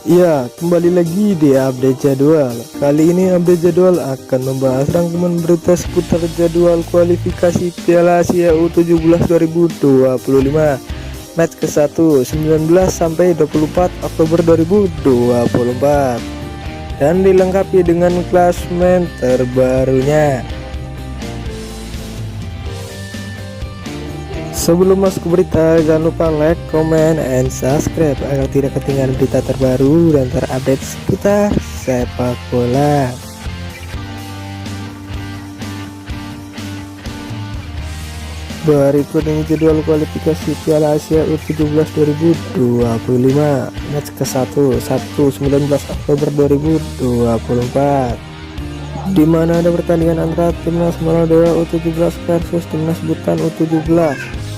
Ya, kembali lagi di update jadwal. Kali ini update jadwal akan membahas rangkuman berita seputar jadwal kualifikasi Piala Asia U17 2025 match ke-1 19 sampai 24 Oktober 2024 dan dilengkapi dengan klasemen terbarunya. Sebelum masuk ke berita, jangan lupa like, comment, and subscribe agar tidak ketinggalan berita terbaru dan terupdate seputar sepak bola. Berikut ini jadwal kualifikasi Piala Asia U17 2025 match ke-1 Sabtu 19 Oktober 2024, di mana ada pertandingan antara Timnas Maladewa U17 versus Timnas Butan U17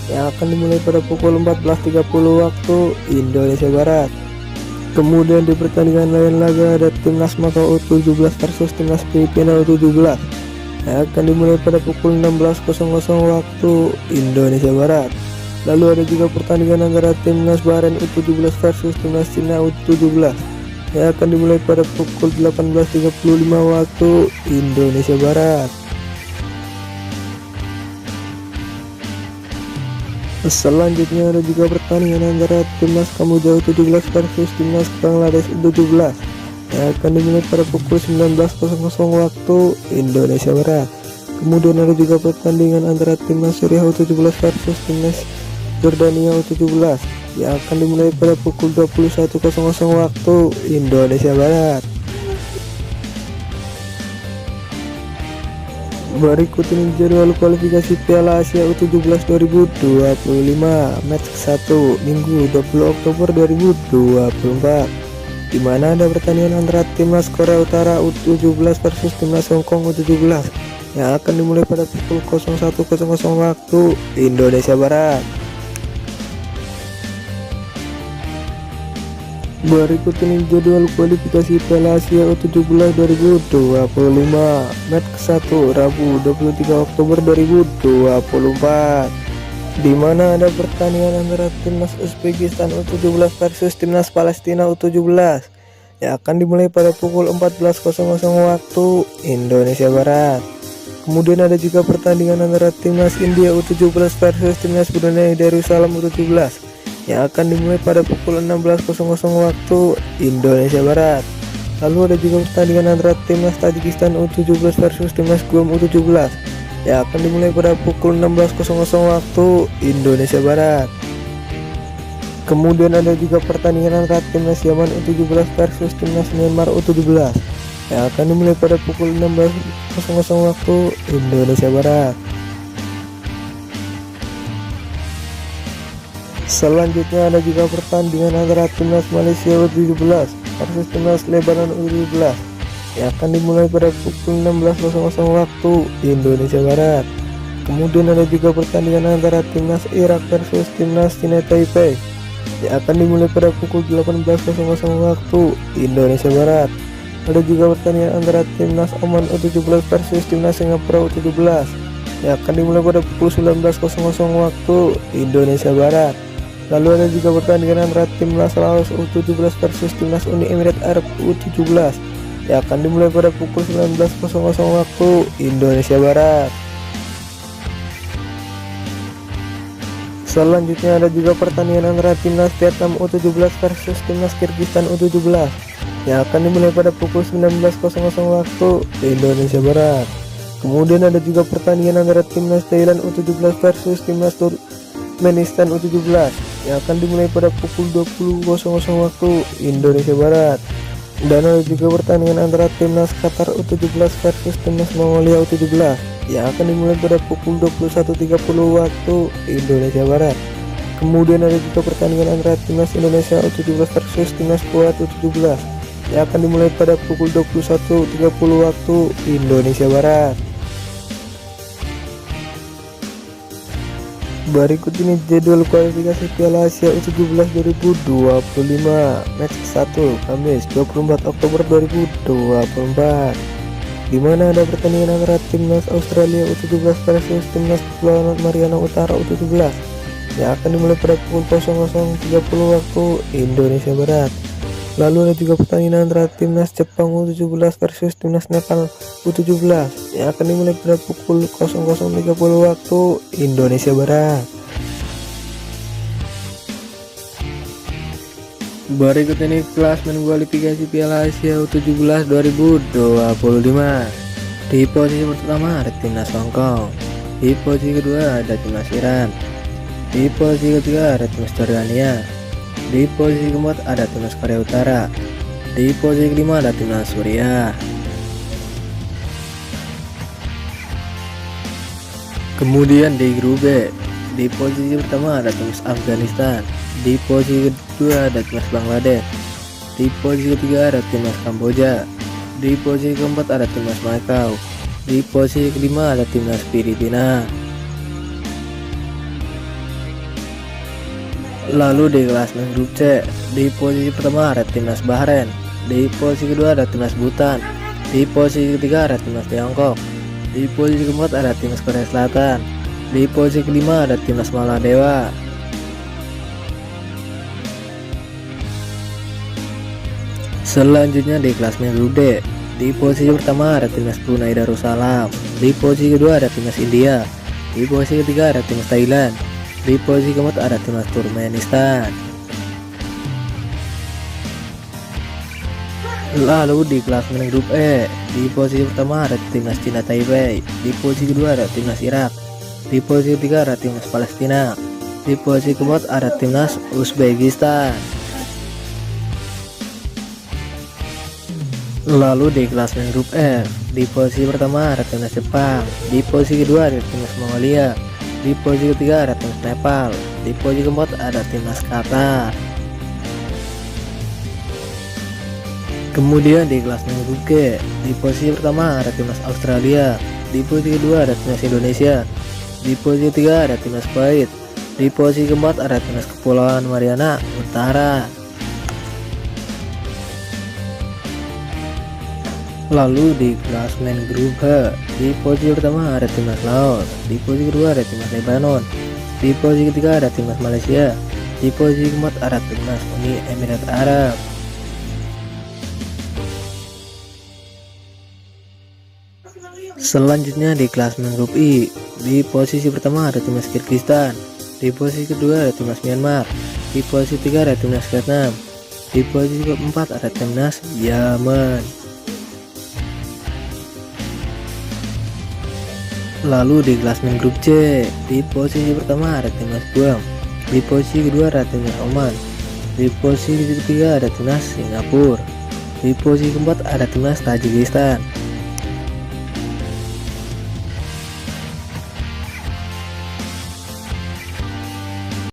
yang akan dimulai pada pukul 14.30 waktu Indonesia Barat. Kemudian di pertandingan lain laga ada Timnas Makau U17 versus Timnas Filipina U17 yang akan dimulai pada pukul 16.00 waktu Indonesia Barat. Lalu ada juga pertandingan antara Timnas Bahrain U17 versus Timnas Cina U17 yang akan dimulai pada pukul 18.35 waktu Indonesia Barat. Selanjutnya ada juga pertandingan antara Timnas Kamboja U17 versus Timnas Bangladesh U17 yang akan dimulai pada pukul 19.00 waktu Indonesia Barat. Kemudian ada juga pertandingan antara Timnas Suriah U17 versus Timnas Jordania U17 yang akan dimulai pada pukul 21.00 waktu Indonesia Barat. Berikut ini jadwal kualifikasi Piala Asia U17 2025 match ke-1 Minggu 20 Oktober 2024, di mana ada pertandingan antara Timnas Korea Utara U17 versus Timnas Hong Kong U17 yang akan dimulai pada pukul 01.00 waktu Indonesia Barat. Berikut ini jadwal kualifikasi Piala Asia U17 2025 match ke-1 Rabu 23 Oktober 2024, di mana ada pertandingan antara Timnas Uzbekistan U17 versus Timnas Palestina U17 yang akan dimulai pada pukul 14.00 waktu Indonesia Barat. Kemudian ada juga pertandingan antara Timnas India U17 versus Timnas Brunei Darussalam U17 yang akan dimulai pada pukul 16.00 waktu Indonesia Barat. Lalu ada juga pertandingan antara Timnas Tajikistan U17 versus Timnas Guam U17 yang akan dimulai pada pukul 16.00 waktu Indonesia Barat. Kemudian ada juga pertandingan antara Timnas Yaman U17 versus Timnas Myanmar U17 yang akan dimulai pada pukul 16.00 waktu Indonesia Barat. Selanjutnya ada juga pertandingan antara Timnas Malaysia U17 versus Timnas Lebanon U17 yang akan dimulai pada pukul 16.00 waktu Indonesia Barat. Kemudian ada juga pertandingan antara Timnas Irak versus Timnas China Taipei yang akan dimulai pada pukul 18.00 waktu Indonesia Barat. Ada juga pertandingan antara Timnas Oman U17 versus Timnas Singapura U17 yang akan dimulai pada pukul 19.00 waktu Indonesia Barat. Lalu ada juga pertandingan antara Timnas Laos U17 versus Timnas Uni Emirat Arab U17 yang akan dimulai pada pukul 19.00 waktu Indonesia Barat. Selanjutnya ada juga pertandingan antara Timnas Vietnam U17 versus Timnas Kyrgyzstan U17 yang akan dimulai pada pukul 19.00 waktu Indonesia Barat. Kemudian ada juga pertandingan antara Timnas Thailand U17 versus Timnas Turkmenistan U17 yang akan dimulai pada pukul 20.00 waktu Indonesia Barat. Dan ada juga pertandingan antara Timnas Qatar U17 versus Timnas Mongolia U17 yang akan dimulai pada pukul 21.30 waktu Indonesia Barat. Kemudian ada juga pertandingan antara Timnas Indonesia U17 versus Timnas Kuwait U17 yang akan dimulai pada pukul 21.30 waktu Indonesia Barat. Berikut ini jadwal kualifikasi Piala Asia U17 2025 match 1 Kamis 24 Oktober 2024, di mana ada pertandingan antara Timnas Australia U17 versus Timnas Kepulauan Mariana Utara U17 yang akan dimulai pada pukul 00.30 waktu Indonesia Barat. Lalu ada juga pertandingan antara timnas Jepang U17 versus timnas Nepal U17 yang akan dimulai pada pukul 00.30 waktu Indonesia Barat. Berikut ini klasmen kualifikasi Piala Asia U17 2025. Di posisi pertama ada timnas Hongkong, di posisi kedua ada timnas Iran, di posisi ketiga ada timnas Jordania, di posisi keempat ada timnas Korea Utara, di posisi kelima ada timnas Suriah. Kemudian di grup B, di posisi pertama ada timnas Afghanistan, di posisi kedua ada timnas Bangladesh, di posisi ketiga ada timnas Kamboja, di posisi keempat ada timnas Macau, di posisi kelima ada timnas Filipina. Lalu di klasemen grup C, di posisi pertama ada timnas Bahrain, di posisi kedua ada timnas Bhutan, di posisi ketiga ada timnas Tiongkok, di posisi keempat ada timnas Korea Selatan, di posisi kelima ada timnas Maladewa. Selanjutnya di klasemen grup D, di posisi pertama ada timnas Brunei Darussalam, di posisi kedua ada timnas India, di posisi ketiga ada timnas Thailand, di posisi keempat ada timnas Turkmenistan. Lalu di klasemen grup E, di posisi pertama ada timnas Cina Taipei, di posisi kedua ada timnas Irak, di posisi ketiga ada timnas Palestina, di posisi keempat ada timnas Uzbekistan. Lalu di klasemen grup F, di posisi pertama ada timnas Jepang, di posisi kedua ada timnas Mongolia, di posisi ketiga ada timnas Nepal, di posisi keempat ada timnas Qatar. Kemudian di klasemen grup G, di posisi pertama ada timnas Australia, di posisi kedua ada timnas Indonesia, di posisi ketiga ada timnas Kuwait, di posisi keempat ada timnas Kepulauan Mariana Utara. Lalu di klasemen grup H, di posisi pertama ada timnas Laos, di posisi kedua ada timnas Lebanon, di posisi ketiga ada timnas Malaysia, di posisi keempat ada timnas Uni Emirat Arab. Selanjutnya di klasemen grup I, di posisi pertama ada timnas Kyrgyzstan, di posisi kedua ada timnas Myanmar, di posisi ketiga ada timnas Vietnam, di posisi keempat ada timnas Yaman. Lalu di klasemen grup C, di posisi pertama ada timnas Guam, di posisi kedua ada timnas Oman, di posisi ketiga ada timnas Singapura, di posisi keempat ada timnas Tajikistan,